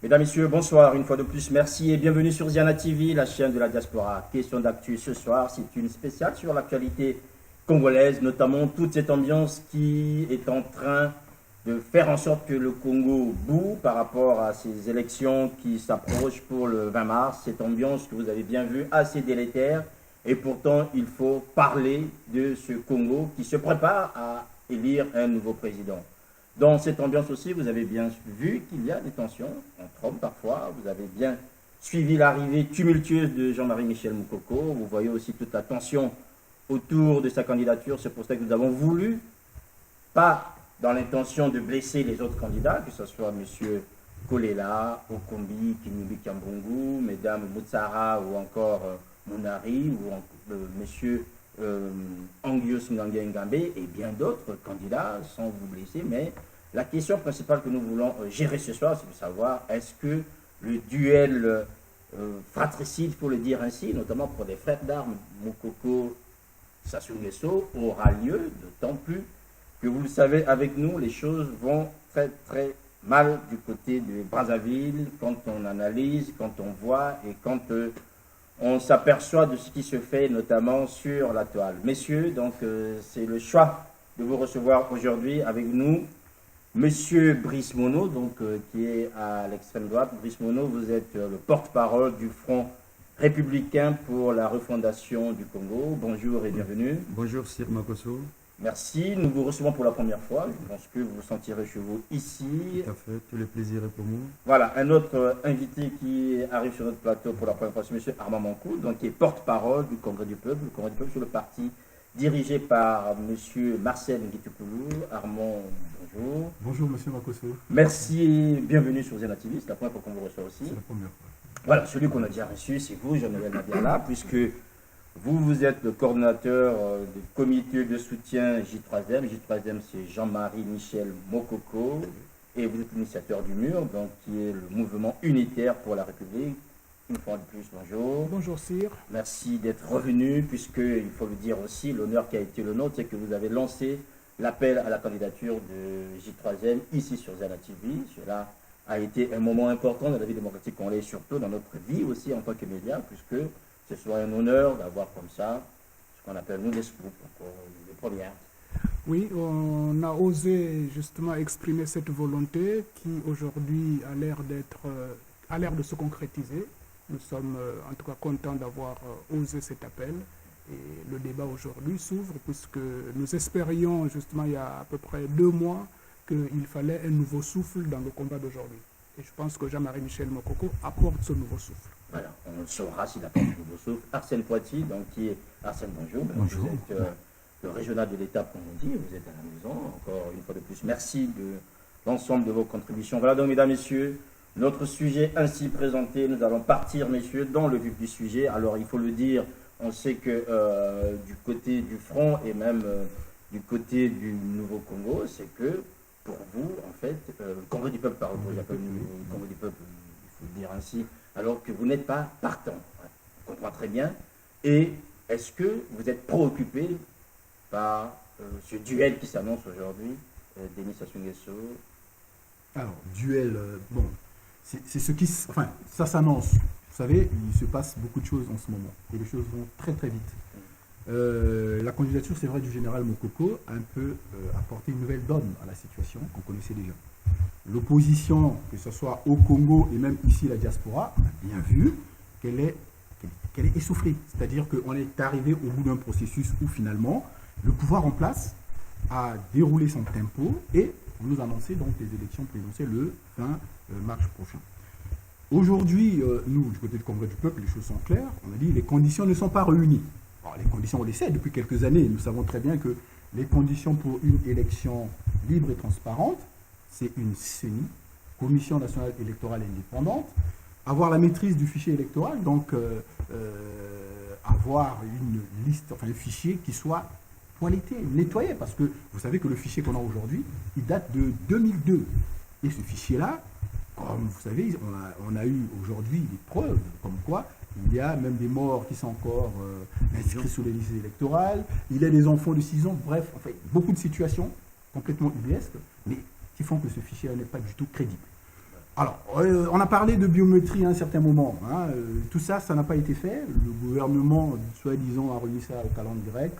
Mesdames, Messieurs, bonsoir. Une fois de plus, merci et bienvenue sur Ziana TV, la chaîne de la diaspora. Question d'actu ce soir, c'est une spéciale sur l'actualité congolaise, notamment toute cette ambiance qui est en train de faire en sorte que le Congo boue par rapport à ces élections qui s'approchent pour le 20 mars. Cette ambiance que vous avez bien vue, assez délétère. Et pourtant, il faut parler de ce Congo qui se prépare à élire un nouveau président. Dans cette ambiance aussi, vous avez bien vu qu'il y a des tensions entre hommes parfois. Vous avez bien suivi l'arrivée tumultueuse de Jean-Marie Michel Moukoko. Vous voyez aussi toute la tension autour de sa candidature. C'est pour ça que nous avons voulu, pas dans l'intention de blesser les autres candidats, que ce soit M. Kolela, Okombi, Kinubi Kambungu, Mesdames Moutsara ou encore Mounari ou M. Angios Ngangue Ngambe et bien d'autres candidats, sans vous blesser, mais la question principale que nous voulons gérer ce soir, c'est de savoir est-ce que le duel fratricide, pour le dire ainsi, notamment pour des frères d'armes, Moukoko, Sassou Nguesso, aura lieu, d'autant plus que vous le savez avec nous, les choses vont très très mal du côté de Brazzaville, quand on analyse, quand on voit et quand on s'aperçoit de ce qui se fait, notamment sur la toile. Messieurs, donc c'est le choix de vous recevoir aujourd'hui avec nous. Monsieur Brice Mono, donc, qui est à l'extrême droite. Brice Mono, vous êtes le porte-parole du Front républicain pour la refondation du Congo. Bonjour et bienvenue. Bonjour, Sir Makosso. Merci. Nous vous recevons pour la première fois. Je pense que vous vous sentirez chez vous ici. Tout à fait. Tout le plaisir est pour moi. Voilà, un autre invité qui arrive sur notre plateau pour la première fois, c'est M. Armand Mankou, donc qui est porte-parole du Congrès du Peuple. Le Congrès du Peuple, c'est le parti dirigé par M. Marcel Nguitoukoulou. Armand, bonjour. Bonjour, M. Makosso. Merci et bienvenue sur Zena TV. C'est la première fois qu'on vous reçoit aussi. C'est la première fois. Voilà, celui qu'on a déjà reçu, c'est vous, Jean-Noël Nadiala, puisque vous êtes le coordonnateur du comité de soutien J3M. J3M, c'est Jean-Marie Michel Moukoko. Et vous êtes l'initiateur du MUR, donc, qui est le mouvement unitaire pour la République. Une fois de plus, bonjour. Bonjour, Sire. Merci d'être revenu, puisque, il faut le dire aussi, l'honneur qui a été le nôtre, c'est que vous avez lancé l'appel à la candidature de J3M ici sur Zana TV. Cela a été un moment important dans la vie démocratique congolaise, surtout dans notre vie aussi en tant que média, puisque ce soit un honneur d'avoir comme ça ce qu'on appelle nous des scoops, les premières. Oui, on a osé justement exprimer cette volonté qui aujourd'hui a l'air de se concrétiser. Nous sommes en tout cas contents d'avoir osé cet appel et le débat aujourd'hui s'ouvre puisque nous espérions justement il y a à peu près 2 mois qu'il fallait un nouveau souffle dans le combat d'aujourd'hui. Et je pense que Jean-Marie Michel Moukoko apporte ce nouveau souffle. Voilà, on le saura s'il apporte ce nouveau souffle. Arsène Poitiers, donc qui est Arsène, bonjour. Bonjour. Vous êtes le régional de l'État, comme on dit, vous êtes à la maison. Encore une fois de plus, merci de l'ensemble de vos contributions. Voilà donc, mesdames, messieurs, notre sujet ainsi présenté. Nous allons partir, messieurs, dans le vif du sujet. Alors, il faut le dire, on sait que du côté du front et même du côté du Nouveau Congo, c'est que pour vous, en fait, le Congrès du peuple, pardon, j'appelle le Congrès du peuple, il faut le dire ainsi, alors que vous n'êtes pas partant. On comprend très bien. Et est-ce que vous êtes préoccupé par ce duel qui s'annonce aujourd'hui, Denis Sassou Nguesso? Alors, duel, bon, c'est ce qui... Enfin, ça s'annonce. Vous savez, il se passe beaucoup de choses en ce moment. Et les choses vont très très vite. La candidature, c'est vrai, du général Moukoko a un peu apporté une nouvelle donne à la situation qu'on connaissait déjà. L'opposition, que ce soit au Congo et même ici la diaspora, on a bien vu qu'elle est essoufflée. C'est-à-dire qu'on est arrivé au bout d'un processus où finalement le pouvoir en place a déroulé son tempo et on nous annonçait donc les élections présidentielles le 20 mars prochain. Aujourd'hui, nous, du côté du Congrès du Peuple, les choses sont claires. On a dit que les conditions ne sont pas réunies. Alors, les conditions, on les sait depuis quelques années. Nous savons très bien que les conditions pour une élection libre et transparente, c'est une CENI, Commission nationale électorale indépendante, avoir la maîtrise du fichier électoral, donc avoir une liste, enfin un fichier qui soit toiletté, nettoyé, parce que vous savez que le fichier qu'on a aujourd'hui, il date de 2002. Et ce fichier-là, comme vous savez, on a eu aujourd'hui des preuves comme quoi il y a même des morts qui sont encore inscrits sur les listes électorales, il y a des enfants de 6 ans, bref, en fait, beaucoup de situations complètement ubuesques, mais qui font que ce fichier n'est pas du tout crédible. Alors, on a parlé de biométrie à un certain moment. Hein. Tout ça, ça n'a pas été fait. Le gouvernement, soi-disant, a remis ça au calendrier grec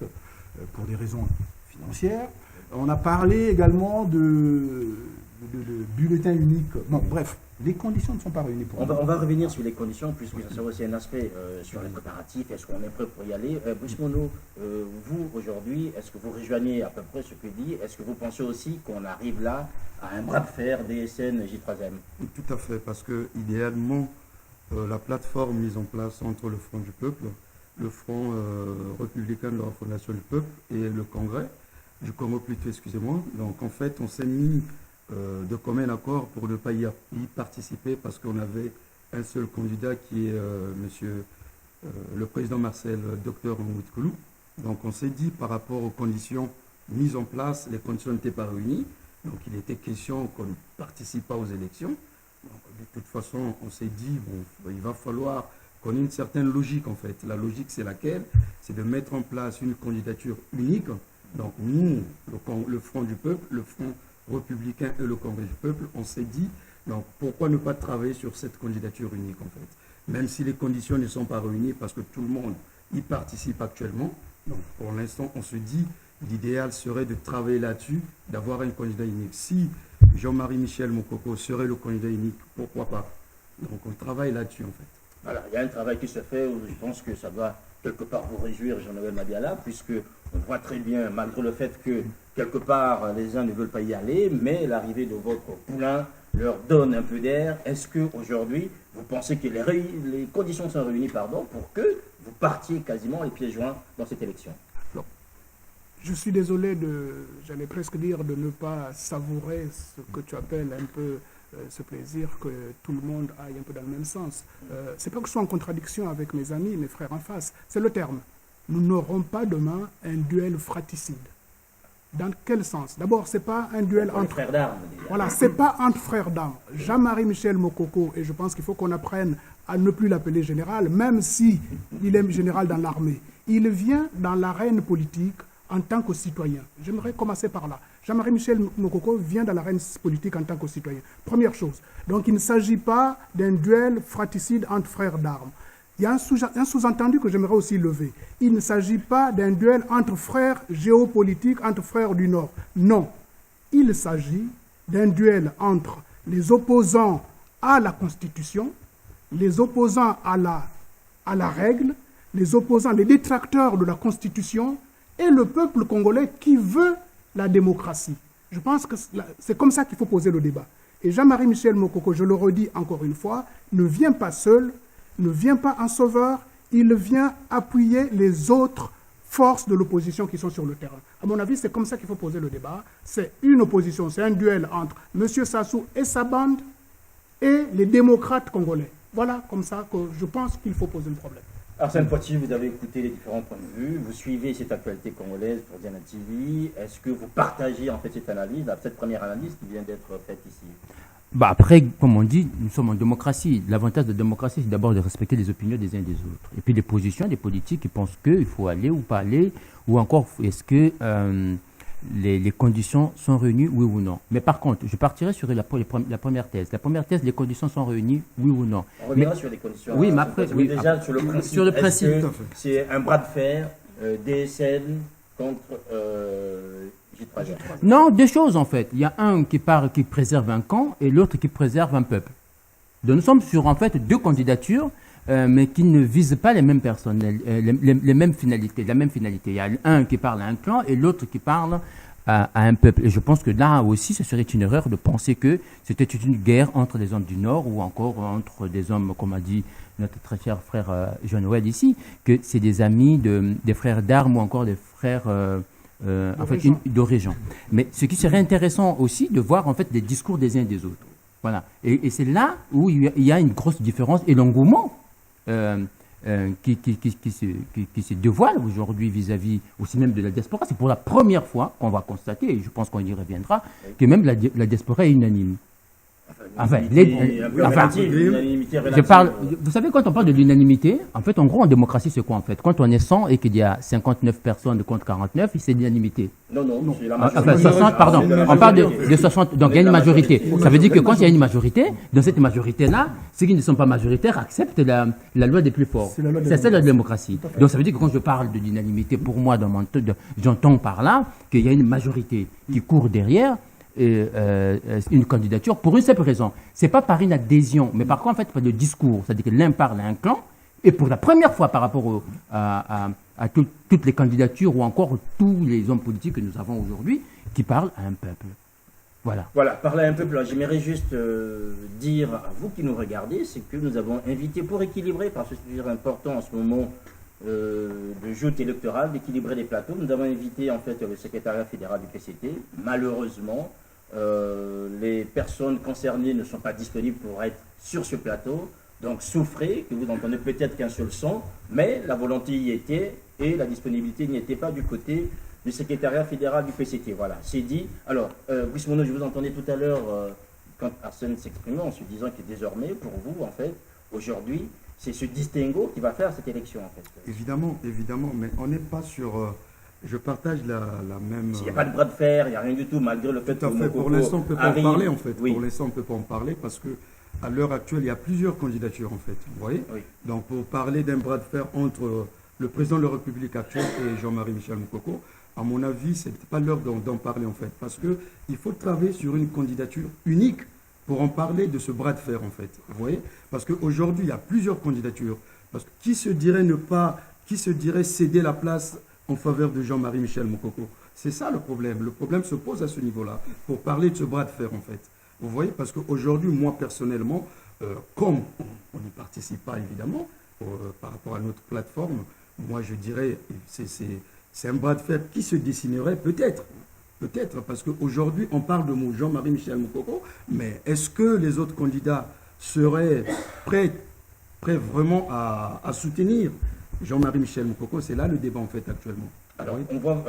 pour des raisons financières. On a parlé également de bulletin unique. Bon, bref, les conditions ne sont pas réunies pour On va revenir sur les conditions, puisque ça sera aussi un aspect sur les préparatifs. Est-ce qu'on est prêt pour y aller? Brice Monod, vous, aujourd'hui, est-ce que vous rejoignez à peu près ce que dit? Est-ce que vous pensez aussi qu'on arrive là à un bras de fer DSN J3M? Tout à fait, parce que idéalement, la plateforme mise en place entre le Front du Peuple, le Front républicain de la Refondation du Peuple et le Congrès, du Congo plutôt, excusez-moi. Donc en fait, on s'est mis de commun accord pour ne pas y participer parce qu'on avait un seul candidat qui est monsieur le président Marcel Dr Mouitkoulou. Donc on s'est dit par rapport aux conditions mises en place, les conditions n'étaient pas réunies. Donc il était question qu'on ne participe pas aux élections. Donc, de toute façon, on s'est dit, bon, il va falloir qu'on ait une certaine logique en fait. La logique, c'est laquelle? C'est de mettre en place une candidature unique. Donc nous, le Front du Peuple, le Front républicain et le Congrès du Peuple, on s'est dit, donc pourquoi ne pas travailler sur cette candidature unique en fait? Même si les conditions ne sont pas réunies parce que tout le monde y participe actuellement. Donc pour l'instant, on se dit, l'idéal serait de travailler là-dessus, d'avoir un candidat unique. Si Jean-Marie Michel Mokoko serait le candidat unique, pourquoi pas? Donc on travaille là-dessus en fait. Voilà, il y a un travail qui se fait où je pense que ça doit quelque part vous réjouir, Jean-Noël Madiala, puisque on voit très bien, malgré le fait que quelque part les uns ne veulent pas y aller, mais l'arrivée de votre poulain leur donne un peu d'air. Est-ce qu'aujourd'hui, vous pensez que les conditions sont réunies pour que vous partiez quasiment les pieds joints dans cette élection? Je suis désolé j'allais presque dire, de ne pas savourer ce que tu appelles un peu ce plaisir que tout le monde aille un peu dans le même sens. C'est pas que je sois en contradiction avec mes amis, mes frères en face, c'est le terme. Nous n'aurons pas demain un duel fratricide. Dans quel sens? D'abord, c'est pas un duel entre frères d'armes. Voilà, c'est pas entre frères d'armes. Jean-Marie Michel Mokoko, et je pense qu'il faut qu'on apprenne à ne plus l'appeler général, même si il est général dans l'armée. Il vient dans l'arène politique en tant que citoyen. J'aimerais commencer par là. Jean-Marie Michel Mokoko vient dans l'arène politique en tant que citoyen. Première chose. Donc il ne s'agit pas d'un duel fratricide entre frères d'armes. Il y a un sous-entendu que j'aimerais aussi lever. Il ne s'agit pas d'un duel entre frères géopolitiques, entre frères du Nord. Non. Il s'agit d'un duel entre les opposants à la Constitution, les opposants à la règle, les opposants, les détracteurs de la Constitution et le peuple congolais qui veut la démocratie. Je pense que c'est comme ça qu'il faut poser le débat. Et Jean-Marie Michel Mokoko, je le redis encore une fois, ne vient pas seul, ne vient pas en sauveur, il vient appuyer les autres forces de l'opposition qui sont sur le terrain. À mon avis, c'est comme ça qu'il faut poser le débat. C'est une opposition, c'est un duel entre M. Sassou et sa bande et les démocrates congolais. Voilà comme ça que je pense qu'il faut poser le problème. Arsène Poitiers, vous avez écouté les différents points de vue, vous suivez cette actualité congolaise pour Diana TV. Est-ce que vous partagez en fait cette analyse, cette première analyse qui vient d'être faite ici? Après, comme on dit, nous sommes en démocratie. L'avantage de la démocratie, c'est d'abord de respecter les opinions des uns et des autres. Et puis les positions des politiques qui pensent qu'il faut aller ou pas aller, ou encore est-ce que les conditions sont réunies, oui ou non. Mais par contre, je partirai sur la première thèse. La première thèse, les conditions sont réunies, oui ou non. On reviendra sur les conditions. Oui, mais après, oui, déjà sur le principe. Sur le principe, c'est un bras de fer DSN contre J3M. Non, deux choses en fait. Il y a un qui préserve un camp et l'autre qui préserve un peuple. Donc nous sommes sur en fait deux candidatures, mais qui ne visent pas les mêmes personnes, les mêmes finalités, la même finalité. Il y a un qui parle à un clan et l'autre qui parle à un peuple. Et je pense que là aussi, ce serait une erreur de penser que c'était une guerre entre les hommes du Nord ou encore entre des hommes, comme a dit notre très cher frère Jean-Noël ici, que c'est des amis des frères d'armes ou encore des frères de région. Mais ce qui serait intéressant aussi de voir en fait les discours des uns et des autres. Voilà. Et c'est là où il y a une grosse différence et l'engouement qui se dévoile aujourd'hui vis-à-vis aussi même de la diaspora. C'est pour la première fois qu'on va constater, et je pense qu'on y reviendra, que même la diaspora est unanime. Enfin, L'unanimité un peu relative, l'unanimité Je relative. parle, vous savez, quand on parle de l'unanimité, en fait, en gros, en démocratie, c'est quoi en fait? Quand on est 100 et qu'il y a 59 personnes contre 49, c'est l'unanimité. Non, c'est la Enfin, majorité. 60, pardon. C'est la On parle majorité. de 60. Donc, il y a une majorité. Ça veut dire que quand il y a une majorité, dans cette majorité-là, ceux qui ne sont pas majoritaires acceptent la loi des plus forts. C'est la loi de C'est ça la démocratie. Donc, ça veut dire que quand je parle de l'unanimité, pour moi, j'entends par là qu'il y a une majorité qui court derrière une candidature pour une simple raison. C'est pas par une adhésion, mais par contre, en fait, par le discours. C'est-à-dire que l'un parle à un clan, et pour la première fois par rapport à toutes les candidatures ou encore tous les hommes politiques que nous avons aujourd'hui, qui parlent à un peuple. Voilà. Voilà, parler un peu plus. J'aimerais juste dire à vous qui nous regardez, c'est que nous avons invité pour équilibrer, parce que c'est important en ce moment de joute électorale, d'équilibrer les plateaux. Nous avons invité en fait le secrétariat fédéral du PCT. Malheureusement, les personnes concernées ne sont pas disponibles pour être sur ce plateau. Donc souffrez, que vous n'entendez peut-être qu'un seul son, mais la volonté y était et la disponibilité n'y était pas du côté du secrétariat fédéral du PCT. Voilà, c'est dit. Alors, Brice Monod, je vous entendais tout à l'heure quand Arsène s'exprimait en se disant que désormais, pour vous, en fait, aujourd'hui, c'est ce distinguo qui va faire cette élection, en fait. Évidemment, mais on n'est pas sur... je partage la même... Il n'y a pas de bras de fer, il n'y a rien du tout, malgré le fait Tout à que fait. Pour l'instant, on ne peut pas en parler, en fait. Pour l'instant, on ne peut pas en parler parce que à l'heure actuelle, il y a plusieurs candidatures, en fait. Vous voyez? Oui. Donc, pour parler d'un bras de fer entre le président de la République actuelle et Jean-Marie Michel Moukoko, à mon avis, ce n'est pas l'heure d'en parler, en fait. Parce qu'il faut travailler sur une candidature unique pour en parler de ce bras de fer, en fait. Vous voyez? Parce qu'aujourd'hui, il y a plusieurs candidatures. Parce que qui se dirait céder la place en faveur de Jean-Marie Michel Moukoko? C'est ça le problème. Le problème se pose à ce niveau-là, pour parler de ce bras de fer, en fait. Vous voyez? Parce qu'aujourd'hui, moi, personnellement, comme on n'y participe pas, évidemment, par rapport à notre plateforme, moi, je dirais, c'est un bras de fer qui se dessinerait peut-être. Peut-être, parce qu'aujourd'hui, on parle de Jean-Marie Michel Moukoko, mais est-ce que les autres candidats seraient prêts vraiment à soutenir Jean-Marie Michel Moukoko? C'est là le débat, en fait, actuellement. Alors, on voit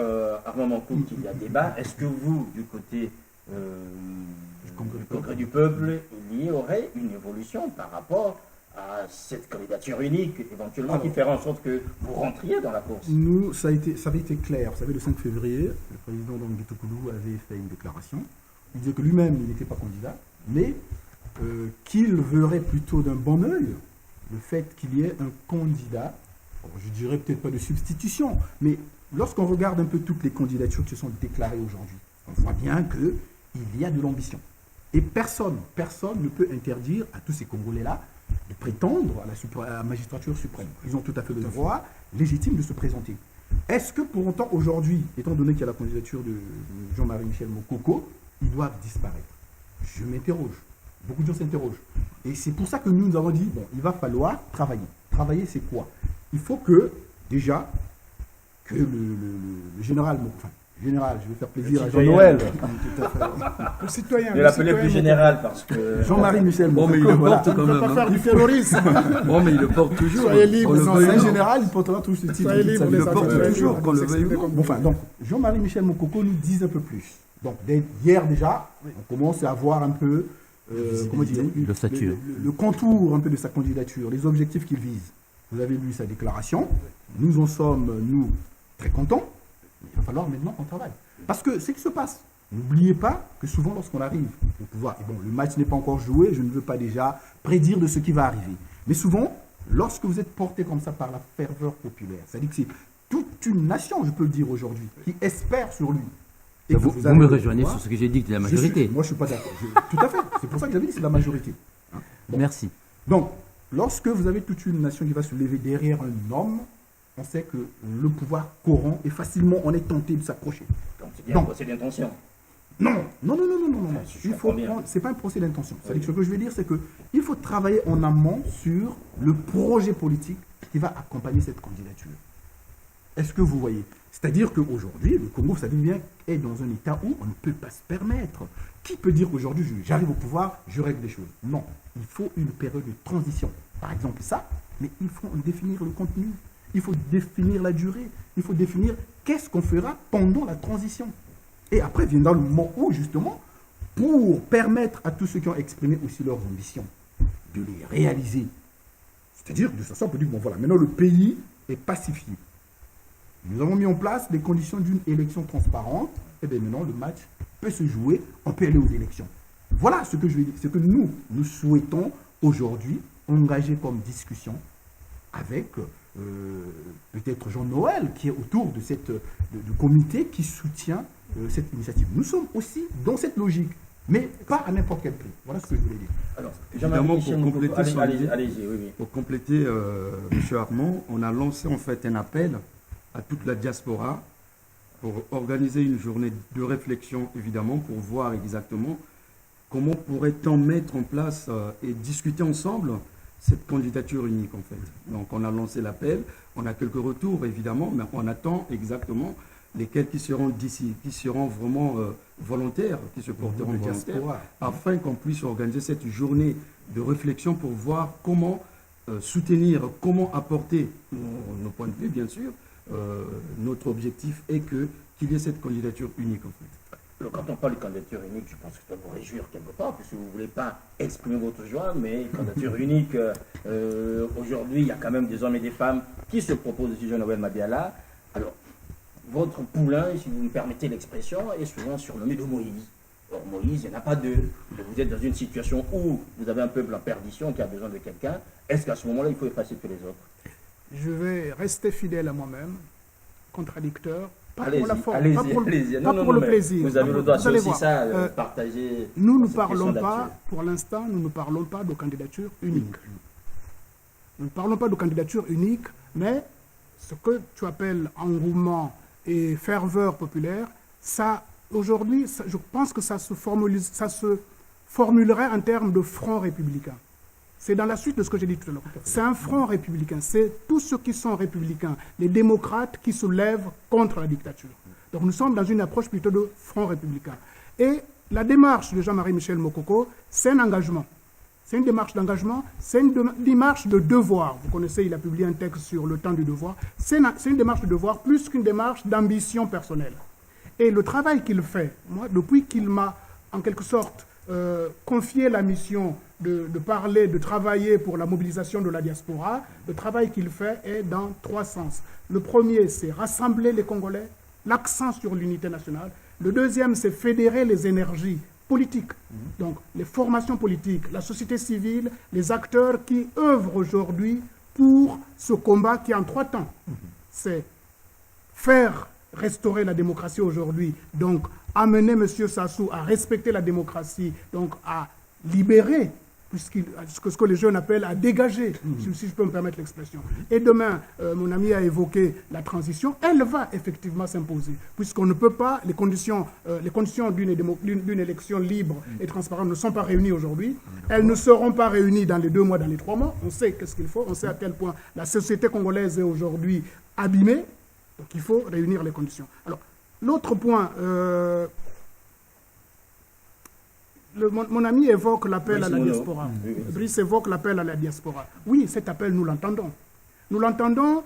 Armand Mancourt qu'il y a débat. Est-ce que vous, du côté du Congrès du Peuple, il y aurait une évolution par rapport à cette candidature unique, éventuellement, qui ferait en sorte que vous rentriez dans la course? Nous, ça avait été clair. Vous savez, le 5 février, le président Bitoukoulou avait fait une déclaration. Il disait que lui-même, il n'était pas candidat, mais qu'il verrait plutôt d'un bon œil le fait qu'il y ait un candidat, je dirais peut-être pas de substitution, mais lorsqu'on regarde un peu toutes les candidatures qui se sont déclarées aujourd'hui, on voit bien qu'il y a de l'ambition. Et personne ne peut interdire à tous ces Congolais-là de prétendre à la magistrature suprême. Ils ont tout à fait le droit légitime de se présenter. Est-ce que pour autant aujourd'hui, étant donné qu'il y a la candidature de Jean-Marie Michel Moukoko, ils doivent disparaître? Je m'interroge. Beaucoup de gens s'interrogent. Et c'est pour ça que nous avons dit, bon, il va falloir travailler. Travailler, c'est quoi? Il faut que, déjà, que le général, je vais faire plaisir à Jean-Noël. Le citoyen. Je vais l'appeler plus général parce que... Jean-Marie Michel Bon, mais il Moukoko, le porte On quand ne peut même. pas hein. faire du terrorisme. Bon, mais il le porte toujours. Soyez libre, On le sans veuille C'est un ou non. général, il portera toujours ce titre. Soyez toute sa libre, vie. les le porte Africains, toujours, de qu'on le s'exprimer veuille ou non. comme Bon, enfin, donc, Jean-Marie Michel Moukoko nous dit un peu plus. Donc, hier déjà, on commence à voir un peu comment dire, L'ossature. le contour un peu de sa candidature, les objectifs qu'il vise. Vous avez lu sa déclaration. Nous en sommes, nous, très contents. Mais il va falloir maintenant qu'on travaille. Parce que c'est ce qui se passe. N'oubliez pas que souvent, lorsqu'on arrive au pouvoir, et bon, le match n'est pas encore joué, je ne veux pas déjà prédire de ce qui va arriver. Mais souvent, lorsque vous êtes porté comme ça par la ferveur populaire, c'est-à-dire que c'est toute une nation, je peux le dire aujourd'hui, qui espère sur lui. Et que Vous avez me le rejoignez pouvoir, sur ce que j'ai dit, que c'est la moi, je majorité. ne suis pas d'accord. Tout à fait. C'est pour ça que j'avais dit que c'est la majorité. Hein. Bon. Merci. Donc, lorsque vous avez toute une nation qui va se lever derrière un homme, on sait que le pouvoir corrompt et facilement on est tenté de s'approcher. Donc c'est bien Non. un procès d'intention. Non. Je Il faut comprends bien. prendre, c'est pas un procès d'intention. C'est-à-dire que ce que je veux dire, c'est que il faut travailler en amont sur le projet politique qui va accompagner cette candidature. Est-ce que vous voyez? C'est-à-dire qu'aujourd'hui, le Congo, vous savez bien, est dans un état où on ne peut pas se permettre. Qui peut dire qu'aujourd'hui, j'arrive au pouvoir, je règle des choses? Non. Il faut une période de transition. Par exemple, ça, mais il faut en définir le contenu. Il faut définir la durée. Il faut définir qu'est-ce qu'on fera pendant la transition. Et après viendra le moment où, justement, pour permettre à tous ceux qui ont exprimé aussi leurs ambitions de les réaliser. C'est-à-dire, de toute façon, on peut dire, bon voilà, maintenant le pays est pacifié. Nous avons mis en place les conditions d'une élection transparente, et bien maintenant le match peut se jouer, on peut aller aux élections. Voilà ce que je veux dire, ce que nous souhaitons aujourd'hui engager comme discussion avec peut-être Jean-Noël qui est autour de du comité qui soutient cette initiative. Nous sommes aussi dans cette logique, mais pas à n'importe quel prix. Voilà ce que je voulais dire. Alors, Évidemment, Michel pour compléter Mokoko, son idée, allez-y, oui. Pour compléter, M. Armand, on a lancé en fait un appel à toute la diaspora pour organiser une journée de réflexion, évidemment, pour voir exactement comment pourrait-on mettre en place et discuter ensemble cette candidature unique, en fait. Donc, on a lancé l'appel, on a quelques retours, évidemment, mais on attend exactement lesquels qui seront d'ici, qui seront vraiment volontaires, qui se porteront volontaires, afin qu'on puisse organiser cette journée de réflexion pour voir comment soutenir, comment apporter nos points de vue, bien sûr. Notre objectif est qu'il y ait cette candidature unique, en fait. Alors, quand on parle de candidature unique, je pense que ça doit vous réjouir quelque part, puisque vous ne voulez pas exprimer votre joie, mais candidature unique, aujourd'hui, il y a quand même des hommes et des femmes qui se proposent de Jean-Noël Madiala. Alors, votre poulain, si vous me permettez l'expression, est souvent surnommé de Moïse. Or, Moïse, il n'y en a pas deux. Vous êtes dans une situation où vous avez un peuple en perdition qui a besoin de quelqu'un. Est-ce qu'à ce moment-là, il faut effacer tous les autres? Je vais rester fidèle à moi-même, contradicteur, pas Allez-y, pour la forme, allez-y, pas pour, allez-y. pas Non, pour non, le mais plaisir. vous avez le droit de allez aussi voir. ça, partager. Nous ne cette parlons question pas, d'actu. pour l'instant, nous ne parlons pas de candidature unique. Nous ne parlons pas de candidature unique, mais ce que tu appelles engouement et ferveur populaire, ça, aujourd'hui, je pense que ça se formulerait en termes de front républicain. C'est dans la suite de ce que j'ai dit tout à l'heure. C'est un front républicain. C'est tous ceux qui sont républicains, les démocrates qui se lèvent contre la dictature. Donc nous sommes dans une approche plutôt de front républicain. Et la démarche de Jean-Marie Michel Mokoko, c'est un engagement. C'est une démarche d'engagement, c'est une démarche de devoir. Vous connaissez, il a publié un texte sur le temps du devoir. C'est une démarche de devoir plus qu'une démarche d'ambition personnelle. Et le travail qu'il fait, moi, depuis qu'il m'a, en quelque sorte, confié la mission de parler, de travailler pour la mobilisation de la diaspora, le travail qu'il fait est dans trois sens. Le premier, c'est rassembler les Congolais, l'accent sur l'unité nationale. Le deuxième, c'est fédérer les énergies politiques, donc les formations politiques, la société civile, les acteurs qui œuvrent aujourd'hui pour ce combat qui est en trois temps. C'est faire restaurer la démocratie aujourd'hui, donc amener M. Sassou à respecter la démocratie, donc à libérer, ce que les jeunes appellent à dégager, si je peux me permettre l'expression. Et demain, mon ami a évoqué la transition, elle va effectivement s'imposer, puisqu'on ne peut pas, les conditions d'une élection libre et transparente ne sont pas réunies aujourd'hui, elles ne seront pas réunies dans les 2 mois, dans les 3 mois, on sait qu'est-ce qu'il faut, on sait à quel point la société congolaise est aujourd'hui abîmée, donc il faut réunir les conditions. Alors, l'autre point, mon ami évoque l'appel à la diaspora. Brice évoque l'appel à la diaspora. Oui, cet appel, nous l'entendons. Nous l'entendons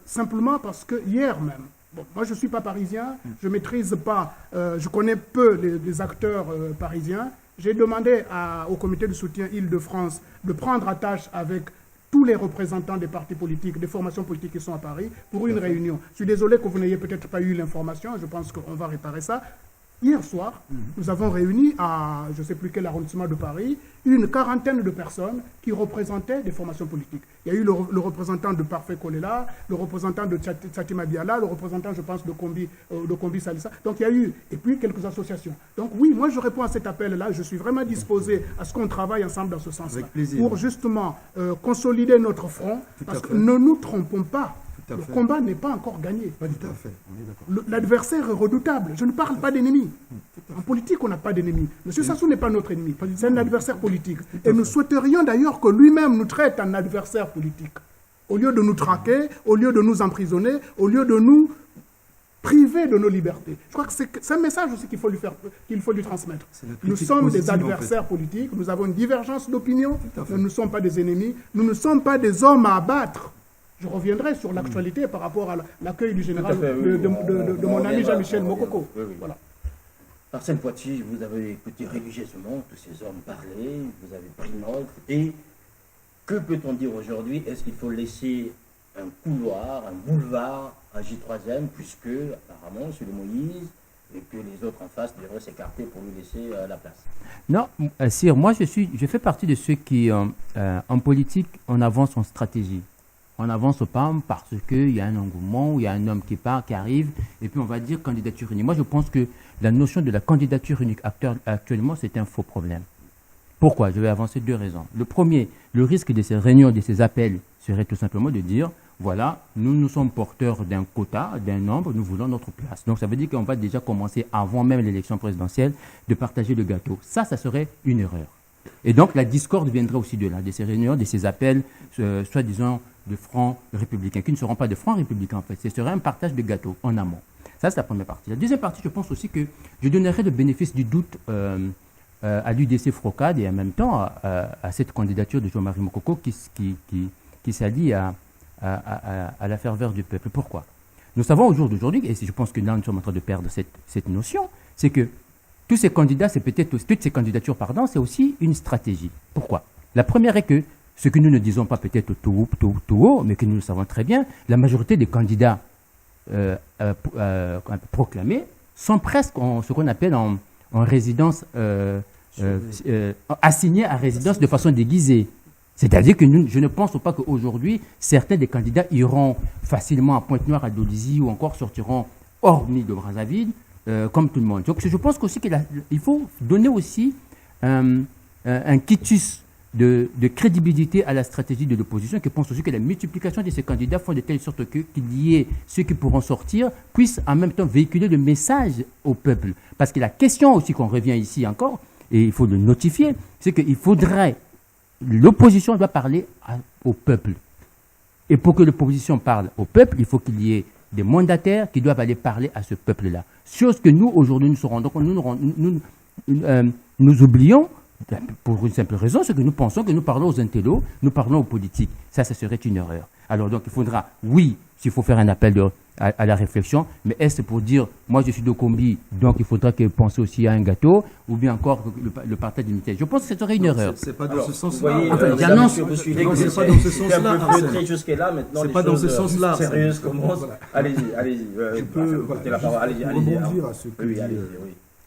simplement parce que hier même, bon, moi je ne suis pas parisien, je ne maîtrise pas, je connais peu les acteurs parisiens. J'ai demandé au comité de soutien Île-de-France de prendre attache avec tous les représentants des partis politiques, des formations politiques qui sont à Paris, pour une réunion. Je suis désolé que vous n'ayez peut-être pas eu l'information, je pense qu'on va réparer ça. Hier soir, nous avons réuni à, je ne sais plus quel arrondissement de Paris, une quarantaine de personnes qui représentaient des formations politiques. Il y a eu le représentant de Parfait Kolela, le représentant de Tchatima Diala, le représentant, je pense, de Kombi Salissa. Donc il y a eu, et puis quelques associations. Donc oui, moi je réponds à cet appel-là, je suis vraiment disposé à ce qu'on travaille ensemble dans ce sens-là. Pour justement consolider notre front, parce que ne nous trompons pas. Le combat n'est pas encore gagné. Pas tout à fait, on est d'accord. L'adversaire est redoutable. Je ne parle pas d'ennemi. En politique, on n'a pas d'ennemi. M. Sassou n'est pas notre ennemi. C'est un adversaire politique. Et nous souhaiterions d'ailleurs que lui-même nous traite en adversaire politique. Au lieu de nous traquer, au lieu de nous emprisonner, au lieu de nous priver de nos libertés. Je crois que c'est un message aussi qu'il faut lui transmettre. Nous sommes des adversaires politiques, nous avons une divergence d'opinion, nous ne sommes pas des ennemis, nous ne sommes pas des hommes à abattre. Je reviendrai sur l'actualité par rapport à l'accueil du général de mon ami Jean-Michel Mokoko. Voilà. Arsène Poitiers, vous avez écouté religieusement tous ces hommes parler, vous avez pris note. Et que peut-on dire aujourd'hui? Est-ce qu'il faut laisser un couloir, un boulevard à J3M, puisque apparemment, c'est le Moïse, et que les autres en face devraient s'écarter pour lui laisser la place? Non, Sire, moi je fais partie de ceux qui, en politique, on avance en stratégie. On n'avance pas parce qu'il y a un engouement, il y a un homme qui part, qui arrive, et puis on va dire candidature unique. Moi je pense que la notion de la candidature unique actuellement, c'est un faux problème. Pourquoi? Je vais avancer 2 raisons. Le premier, le risque de ces réunions, de ces appels, serait tout simplement de dire, voilà, nous sommes porteurs d'un quota, d'un nombre, nous voulons notre place. Donc ça veut dire qu'on va déjà commencer, avant même l'élection présidentielle, de partager le gâteau. Ça serait une erreur. Et donc la discorde viendrait aussi de là, de ces réunions, de ces appels, soi-disant de francs républicains, qui ne seront pas de francs républicains en fait. Ce serait un partage de gâteau en amont. Ça, c'est la première partie. La deuxième partie, je pense aussi que je donnerais le bénéfice du doute à l'UDC Frocade et en même temps à cette candidature de Jean-Marie Mokoko qui s'allie à la ferveur du peuple. Pourquoi? Nous savons au jour d'aujourd'hui, et je pense que là nous sommes en train de perdre cette notion, c'est que tous ces candidats, toutes ces candidatures, c'est aussi une stratégie. Pourquoi? La première est que, ce que nous ne disons pas peut-être tout haut, mais que nous le savons très bien, la majorité des candidats proclamés sont presque ce qu'on appelle en résidence, assignés à résidence de façon déguisée. C'est-à-dire que je ne pense pas qu'aujourd'hui, certains des candidats iront facilement à Pointe-Noire, à Dolisie ou encore sortiront hors de Brazzaville, comme tout le monde. Donc je pense aussi qu'il faut donner aussi un quitus de crédibilité à la stratégie de l'opposition, qui pense aussi que la multiplication de ces candidats font de telle sorte qu'il y ait ceux qui pourront sortir, puissent en même temps véhiculer le message au peuple. Parce que la question aussi qu'on revient ici encore, et il faut le notifier, c'est qu'il faudrait, l'opposition doit parler au peuple. Et pour que l'opposition parle au peuple, il faut qu'il y ait des mandataires qui doivent aller parler à ce peuple-là. Chose que nous, aujourd'hui, nous se rendons compte, nous oublions, pour une simple raison, c'est que nous pensons que nous parlons aux intellos, nous parlons aux politiques. Ça serait une erreur. Alors donc il faudra, oui, s'il faut faire un appel à la réflexion, mais est-ce pour dire, moi je suis de Combi, donc il faudra penser aussi à un gâteau, ou bien encore le partage d'unité. Je pense que ce serait une erreur. C'est pas dans ce sens-là. Vous voyez, j'annonce. c'est pas dans ce sens-là. Jusque-là, maintenant, c'est pas dans ce sens-là. Sérieuses commencent. Allez-y. Je peux rebondir à ce que dit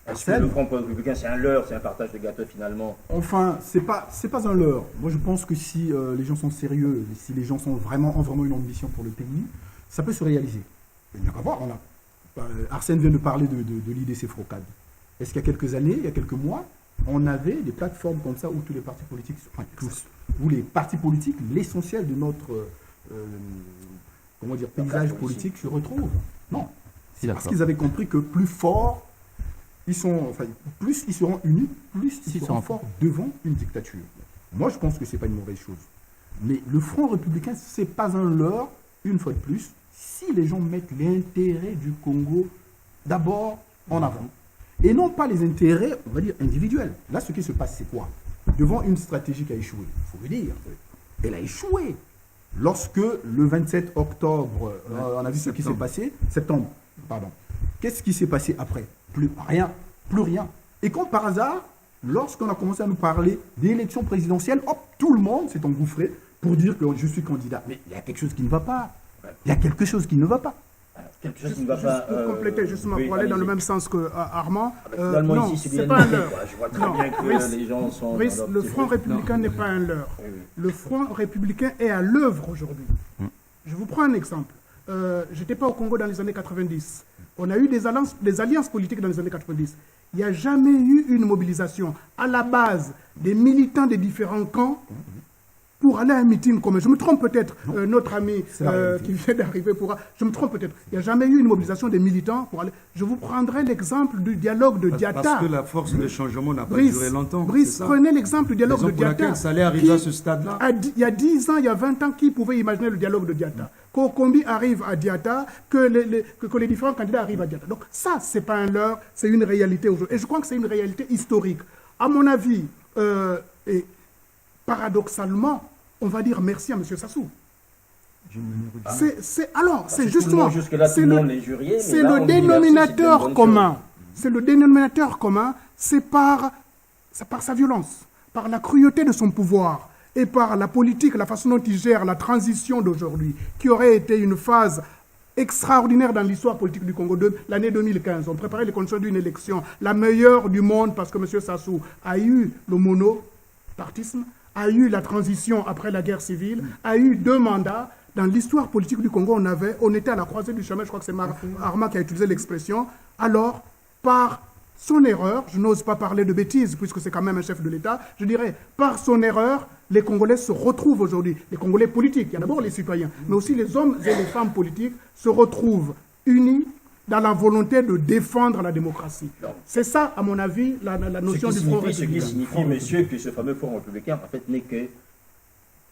Est-ce que le Front républicain, c'est un leurre, c'est un partage de gâteau finalement? Enfin, c'est pas un leurre. Moi, je pense que si les gens sont sérieux, si les gens ont vraiment une ambition pour le pays, ça peut se réaliser. Il n'y a qu'à voir. Arsène vient de parler de l'IDC Frocade. Est-ce qu'il y a quelques années, il y a quelques mois, on avait des plateformes comme ça où tous les partis politiques, où les partis politiques, l'essentiel de notre paysage politique se retrouve? Non. C'est parce qu'ils avaient compris que plus fort plus ils seront unis, plus ils seront forts devant une dictature. Moi, je pense que ce n'est pas une mauvaise chose. Mais le Front républicain, ce n'est pas un leurre, une fois de plus, si les gens mettent l'intérêt du Congo d'abord en avant. Et non pas les intérêts, on va dire, individuels. Là, ce qui se passe, c'est quoi? Devant une stratégie qui a échoué, il faut le dire, elle a échoué. Lorsque, le 27 octobre, on a vu ce qui s'est passé, septembre, pardon. Qu'est-ce qui s'est passé après? Plus rien. Et comme par hasard, lorsqu'on a commencé à nous parler d'élections présidentielles, hop, tout le monde s'est engouffré pour dire que je suis candidat. Mais il y a quelque chose qui ne va pas. Quelque chose qui ne va pas. Pour compléter, justement, pour aller dans le même sens que Armand, non, ici, c'est pas un leurre. Je vois très bien que les gens sont... Le Front républicain n'est pas un leurre. Le Front républicain est à l'œuvre aujourd'hui. Je vous prends un exemple. Je n'étais pas au Congo dans les années 90. On a eu des alliances politiques dans les années 90. Il n'y a jamais eu une mobilisation à la base des militants des différents camps pour aller à un meeting commun. Je me trompe peut-être, notre ami qui vient d'arriver pourra... Je me trompe peut-être. Il n'y a jamais eu une mobilisation des militants pour aller... Je vous prendrai l'exemple du dialogue de Diatta. Parce que la force de changement n'a pas duré longtemps. Brice, prenez l'exemple du dialogue de Diatta. Ça allait arriver à ce stade-là. Il y a 10 ans, il y a 20 ans, qui pouvait imaginer le dialogue de Diatta? Qu'au Combi arrive à Diatta, que les différents candidats arrivent à Diatta. Donc ça, ce n'est pas un leurre, c'est une réalité aujourd'hui. Et je crois que c'est une réalité historique. À mon avis, et paradoxalement, on va dire merci à M. Sassou. C'est justement, jusque-là, tout le monde est jurier, c'est le dénominateur commun. c'est le dénominateur commun, c'est par sa violence, par la cruauté de son pouvoir et par la politique, la façon dont il gère la transition d'aujourd'hui, qui aurait été une phase extraordinaire dans l'histoire politique du Congo de l'année 2015. On préparait les conditions d'une élection, la meilleure du monde, parce que M. Sassou a eu le monopartisme, a eu la transition après la guerre civile, a eu 2 mandats. Dans l'histoire politique du Congo, on était à la croisée du chemin, je crois que c'est Arma qui a utilisé l'expression. Alors, par son erreur, je n'ose pas parler de bêtises, puisque c'est quand même un chef de l'État, je dirais, par son erreur, les Congolais se retrouvent aujourd'hui, les Congolais politiques, il y a d'abord les citoyens, mais aussi les hommes et les femmes politiques se retrouvent unis dans la volonté de défendre la démocratie. C'est ça, à mon avis, la notion du Front républicain. Ce qui signifie, monsieur, que ce fameux Front républicain, en fait, n'est que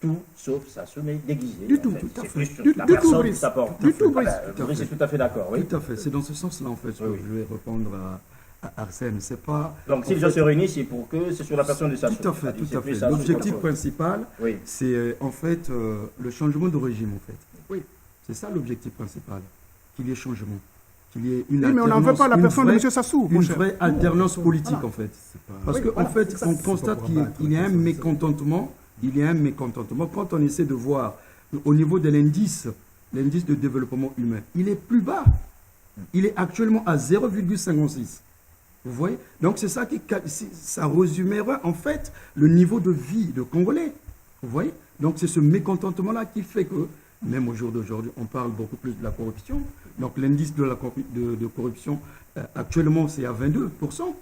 tout sauf Sassou, mais déguisé. Du tout, en fait. tout à C'est fait. plus Du la tout, personne Brice. qui s'apporte. Du tout, Brice. Brice est tout à fait d'accord, oui. Tout à fait. C'est dans ce sens-là, en fait, que Oui. je vais répondre à Arsène. C'est pas. Donc, si les gens se réunissent, c'est pour que c'est sur la personne de Sassou. Tout à fait, C'est tout à plus fait. Sassou L'objectif qu'autre chose. principal, Oui. c'est en fait le changement de régime, en fait. Oui. C'est ça l'objectif principal. Qu'il y ait changement. Qu'il y ait une Oui, mais on n'en veut pas la une personne de vraie- M. Sassou, mon Une cher. vraie alternance politique, Voilà. en fait. pas- Parce Oui, qu'en voilà, fait, c'est ça. on C'est constate pas pour qu'il abattre y a un la personne. mécontentement. Il y a un mécontentement quand on essaie de voir au niveau de l'indice de développement humain. Il est plus bas. Il est actuellement à 0,56. Vous voyez? Donc c'est ça ça résumera en fait le niveau de vie de Congolais. Vous voyez? Donc c'est ce mécontentement-là qui fait que, même au jour d'aujourd'hui, on parle beaucoup plus de la corruption. Donc l'indice de corruption, actuellement, c'est à 22%.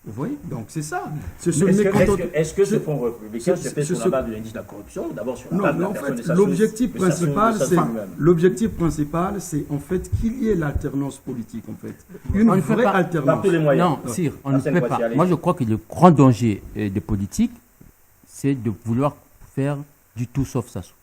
Vous voyez? Donc c'est ça. C'est ce mécontentement. Est-ce que ce Front républicain se fait sur ce- la base de l'indice de la corruption ou d'abord sur la Non, base de mais la en personne de fait, Sassou l'objectif de Sassou principal, lui-même c'est en fait qu'il y ait l'alternance politique, en fait. Une On ne fait vraie pas- alternance. Par tous les moyens. Non, Sire, on ne Arsène peut Poitier, pas. allez. Moi, je crois que le grand danger des politiques, c'est de vouloir faire du tout sauf Sassou.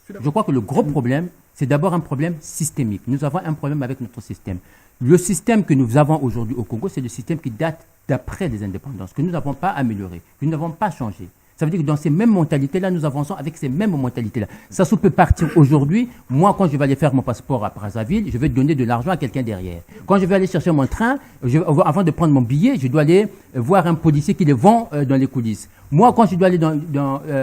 Je crois que le gros problème, c'est d'abord un problème systémique. Nous avons un problème avec notre système. Le système que nous avons aujourd'hui au Congo, c'est le système qui date d'après les indépendances, que nous n'avons pas amélioré, que nous n'avons pas changé. Ça veut dire que dans ces mêmes mentalités-là, nous avançons avec ces mêmes mentalités-là. Sassou peut partir aujourd'hui. Moi, quand je vais aller faire mon passeport à Brazzaville, je vais donner de l'argent à quelqu'un derrière. Quand je vais aller chercher mon train, avant de prendre mon billet, je dois aller voir un policier qui les vend dans les coulisses. Moi, quand je dois aller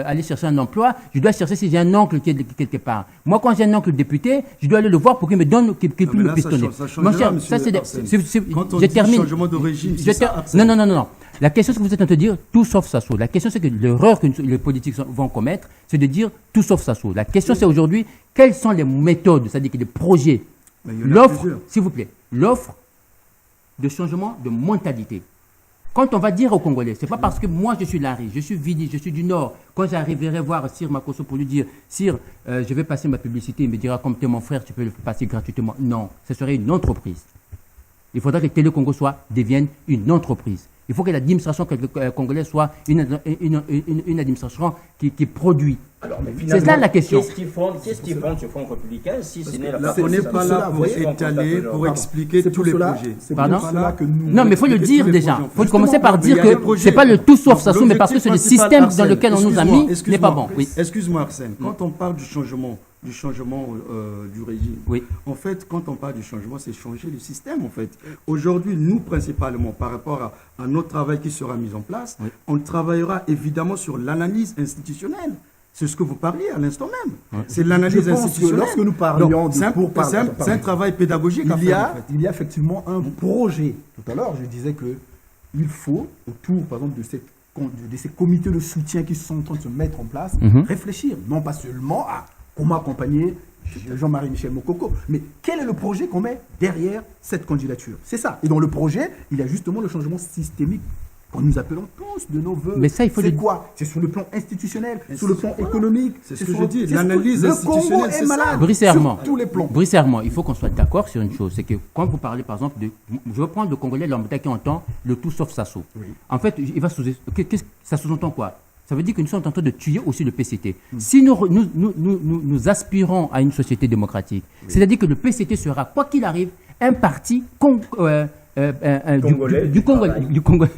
aller chercher un emploi, je dois chercher si j'ai un oncle qui est quelque part. Moi, quand j'ai un oncle député, je dois aller le voir pour qu'il me donne, qu'il puisse mais me là, pistonner. ça changera, Mon cher, monsieur ça c'est Arsène. Quand on je dit termine. changement de régime, Je c'est ça, ter- Arsène. non. La question, c'est que vous êtes en train de dire tout sauf Sassou. La question, c'est que l'erreur que les politiques vont commettre, c'est de dire tout sauf Sassou. La question, c'est aujourd'hui, quelles sont les méthodes, c'est-à-dire que les projets, Mais il y en a l'offre, plusieurs. s'il vous plaît, l'offre de changement de mentalité. Quand on va dire aux Congolais, c'est pas parce que moi je suis Larry, je suis Vidi, je suis du Nord, quand j'arriverai voir Sir Makosso pour lui dire, Sir, je vais passer ma publicité, il me dira, comme tu es mon frère, tu peux le passer gratuitement. Non, ce serait une entreprise. Il faudra que Télé Congo devienne une entreprise. Il faut que l'administration congolaise soit une administration qui produit. Alors, mais C'est finalement, ça la question. Qu'est-ce qui fonde ce Front républicain si ce n'est la Là, personne on de n'est Sassou pas là Nguesso pour qu'on constate étaler, aujourd'hui. pour expliquer C'est tous pour les cela- projets. c'est Pardon pour cela que nous... Non, mais il faut le expliquer dire tous les déjà. projets, en Il faut fait. commencer par Mais il dire y a des que projets. c'est pas le tout sauf Donc, Sassou, mais parce que c'est le l'objectif système dans principal, lequel on nous a Arsène, mis excuse-moi, n'est pas bon. Oui. Excuse-moi, Arsène. Quand on parle du changement du régime, Oui. en fait, quand on parle du changement, c'est changer le système, en fait. Aujourd'hui, nous, principalement, par rapport à notre travail qui sera mis en place, Oui. on travaillera évidemment sur l'analyse institutionnelle. C'est ce que vous parliez à l'instant même. C'est Je l'analyse pense que institutionnelle. lorsque nous parlions Donc, de- c'est un- pour parler- c'est un- pardon. c'est un travail pédagogique à il y faire, a, en fait. il y a effectivement un projet. Tout à l'heure, je disais que il faut, autour, par exemple, de ces comités de soutien qui sont en train de se mettre en place, Mhm. réfléchir, non pas seulement à comment accompagner Jean-Marie Michel Mokoko, mais quel est le projet qu'on met derrière cette candidature? C'est ça. Et dans le projet, il y a justement le changement systémique que nous appelons tous de nos voeux. Mais ça, il faut c'est le- quoi? C'est sur le plan institutionnel, Mais sur le c'est- plan voilà. économique. C'est ce que sur- je dis, c'est l'analyse le institutionnelle, Congo c'est est ça. malade Brice sur Herman. tous les plans. Brice Herman, il faut qu'on soit d'accord sur une chose, c'est que quand vous parlez par exemple de... Je vais prendre le Congolais lambda qui entend le tout sauf Sassou. En fait, il va ça sous-entend quoi? Ça veut dire que nous sommes en train de tuer aussi le PCT. Si nous aspirons à une société démocratique, c'est-à-dire que le PCT sera, quoi qu'il arrive, un parti Congolais, du Congolais,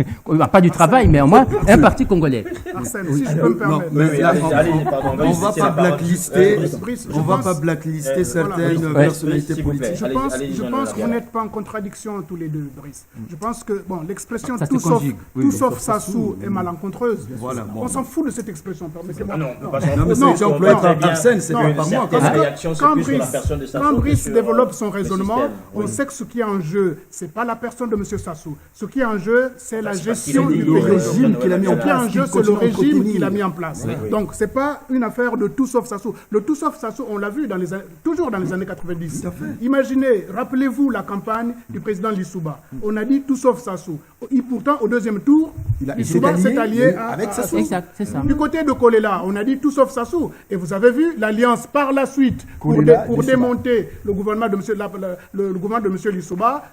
pas du travail, mais au moins un parti congolais. Arsène, si je peux me permettre. Oui, allez, pardon, On va pas blacklister, Brice, on je va pense- pas blacklister certaines Ouais. personnalités S'il vous plaît. politiques. Je Allez, pense, allez, je Jean pense que vous Lagarde. n'êtes pas en contradiction tous les deux, Brice. Je pense que bon, l'expression Ça se tout sauf, conjugue. Oui, tout mais sauf sauf Sassou est malencontreuse. Voilà, bon. On s'en fout de cette expression, permettez-moi. Ah non, on peut pas Non, s'en mais foutre. c'est On employé voit par très bien Arsène, c'est que pas par moi. certaines Parce que réactions, c'est quand plus sur la Brice, personne de Sassou quand que Brice sur, développe son le raisonnement, système. on Oui. sait que ce qui est en jeu, c'est pas la personne de M. Sassou. Ce qui est en jeu, c'est la C'est parce qu'il gestion a dit, du le pays. régime qu'il a mis en Ce qui est en place, jeu, qu'il c'est le continue à régime entretenir. qu'il a mis en place. Oui. Donc, c'est pas une affaire de tout sauf Sassou. Le tout sauf Sassou, on l'a vu dans les toujours dans les années 90. Tout à fait. Imaginez, rappelez-vous la campagne du président Lissouba. On a dit tout sauf Sassou. Et pourtant, au deuxième tour, Il Lissouba s'est s'est allié allié à avec Sassou. Exact, c'est ça. du côté de Kolela, on a dit tout sauf Sassou. Et vous avez vu l'alliance par la suite pour, Kolela, pour Lissouba. démonter le gouvernement de le gouvernement de M. Lissouba.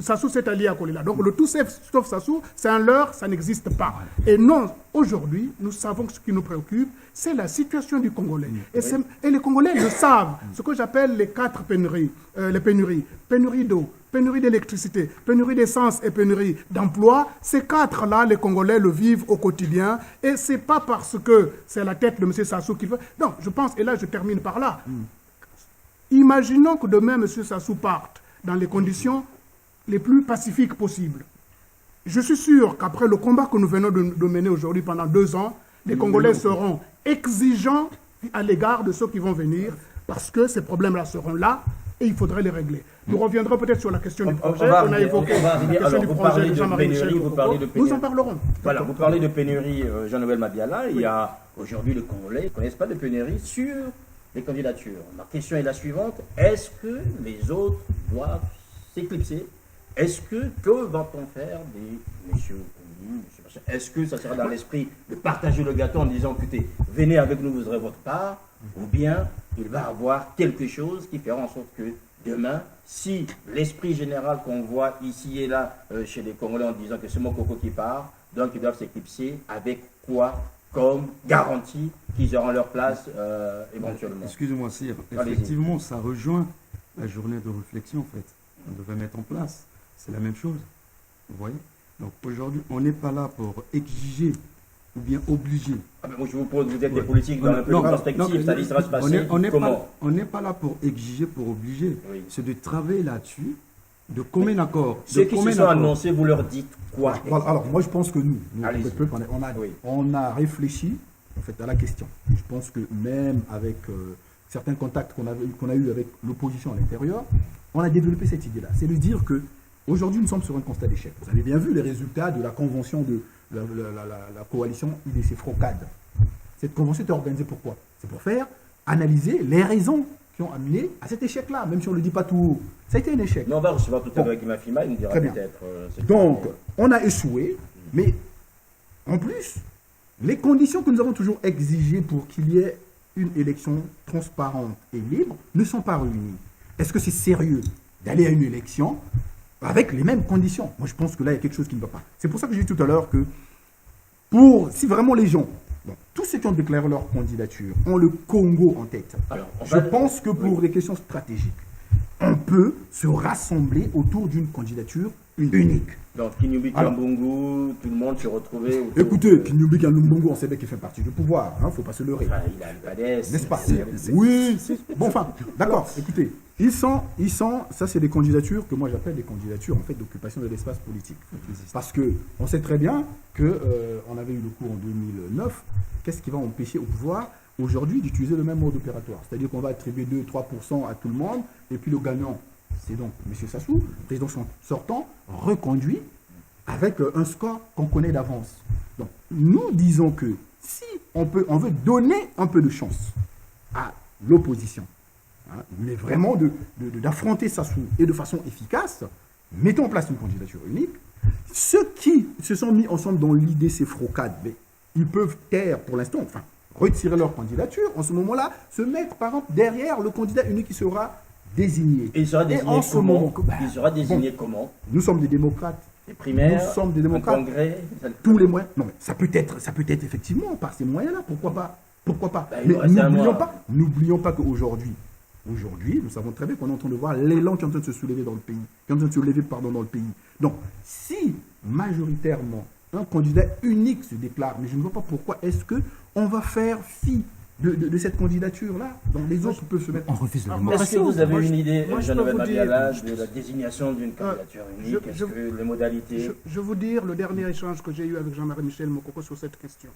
Sassou s'est allié à Kolela. Donc le tout sauf Sassou, c'est un leurre, ça n'existe pas. Et non, aujourd'hui, nous savons que ce qui nous préoccupe, c'est la situation du Congolais. Et les Congolais le savent. Ce que j'appelle les 4 pénuries. Les pénuries. Pénurie d'eau, pénurie d'électricité, pénurie d'essence et pénurie d'emploi. Ces 4-là, les Congolais le vivent au quotidien. Et c'est pas parce que c'est la tête de M. Sassou qui veut. Non, je pense, et là je termine par là. Imaginons que demain M. Sassou parte dans les conditions les plus pacifiques possibles. Je suis sûr qu'après le combat que nous venons de mener aujourd'hui pendant 2 ans, les Congolais seront exigeants à l'égard de ceux qui vont venir parce que ces problèmes-là seront là et il faudrait les régler. Nous reviendrons peut-être sur la question du projet. On a évoqué la arriver. question Alors, du vous projet parlez de de Jean-Marie Michel. pénurie, vous parlez de Nous pénurie. en parlerons. Voilà, vous parlez de pénurie, Jean-Noël Mabiala. Il y a aujourd'hui les Congolais ne connaissent pas de pénurie sur les candidatures. Ma question est la suivante. Est-ce que les autres doivent s'éclipser? Que va-t-on faire des messieurs Oumi, monsieur Machin? Est-ce que ça sera dans l'esprit de partager le gâteau en disant, écoutez, venez avec nous, vous aurez votre part, ou bien il va avoir quelque chose qui fera en sorte que demain, si l'esprit général qu'on voit ici et là chez les Congolais en disant que c'est mon coco qui part, donc ils doivent s'éclipser, avec quoi comme garantie qu'ils auront leur place éventuellement? Excusez-moi, Sire. Allez-y. Effectivement, ça rejoint la journée de réflexion, en fait. On devrait mettre en place. C'est la même chose. Vous voyez? Donc aujourd'hui, on n'est pas là pour exiger ou bien obliger. Ah ben moi je vous pose, vous êtes des Ouais. politiques dans un peu de Non, perspective, ça ça va se passer on n'est comment? pas là pour exiger, pour obliger. Oui. C'est de travailler là-dessus, de commun accord. Ceux de qui se commun sont accord. annoncés, vous leur dites quoi? Voilà, alors, moi, je pense que nous, Allez-y. le peuple, Oui. on a réfléchi en fait, à la question. Et je pense que même avec certains contacts qu'on a eu avec l'opposition à l'intérieur, on a développé cette idée-là. C'est de dire que aujourd'hui, nous sommes sur un constat d'échec. Vous avez bien vu les résultats de la convention de la coalition IDC-Frocade. Cette convention était organisée pourquoi? C'est pour faire analyser les raisons qui ont amené à cet échec-là, même si on ne le dit pas tout haut. Ça a été un échec. Mais on va recevoir tout à l'heure Guima Fima, il nous dira Très bien. peut-être. Donc, on a échoué, mais en plus, les conditions que nous avons toujours exigées pour qu'il y ait une élection transparente et libre ne sont pas réunies. Est-ce que c'est sérieux d'aller à une élection avec les mêmes conditions? Moi, je pense que là, il y a quelque chose qui ne va pas. C'est pour ça que j'ai dit tout à l'heure que si vraiment les gens, tous ceux qui ont déclaré leur candidature, ont le Congo en tête, Alors, on je va- pense que pour des questions stratégiques, on peut se rassembler autour d'une candidature unique. Donc, Kinyubi Alors- Kambungu, tout le monde se retrouvait autour Écoutez, de- Kinyubi Kalumbongo, on sait bien qu'il fait partie du pouvoir, il ne faut pas se leurrer. Ah, il a le PADES. N'est-ce pas? C'est- Oui, bon, enfin, d'accord, écoutez, ils sont, ça c'est des candidatures que moi j'appelle des candidatures en fait d'occupation de l'espace politique. Parce que on sait très bien que on avait eu le coup en 2009, qu'est-ce qui va empêcher au pouvoir aujourd'hui d'utiliser le même mode opératoire? C'est-à-dire qu'on va attribuer 2-3% à tout le monde, et puis le gagnant, c'est donc M. Sassou, président sortant, reconduit avec un score qu'on connaît d'avance. Donc, nous disons que si on veut donner un peu de chance à l'opposition, hein, mais vraiment d'affronter Sassou et de façon efficace, mettons en place une candidature unique. Ceux qui se sont mis ensemble dans l'idée, c'est Frocade, mais ils peuvent taire pour l'instant, enfin, retirer leur candidature, en ce moment-là, se mettre par exemple derrière le candidat unique qui sera désigné. Et il sera désigné en ce comment? moment, Il sera désigné comment? nous sommes des démocrates. Les primaires, Nous sommes des un démocrates. congrès, Tous les moyens. Non, mais ça peut être effectivement par ces moyens-là. Pourquoi pas? Pourquoi pas? Ben, il Mais nous reste un mois. n'oublions pas qu'aujourd'hui, Aujourd'hui, nous savons très bien qu'on est en train de voir l'élan qui est en train de se soulever dans le pays, qui est en train de se lever, dans le pays. Donc, si majoritairement un candidat unique se déclare, mais je ne vois pas pourquoi est-ce qu'on va faire fi de cette candidature-là. Donc les autres peuvent se mettre... On refuse la Est-ce démocratie. que vous avez une idée, moi, je Jean-Noël peux vous Mabiala, dire- de la désignation d'une candidature unique? Est-ce que les modalités... Je veux dire le dernier échange que j'ai eu avec Jean-Marie Michel Mokoko sur cette question.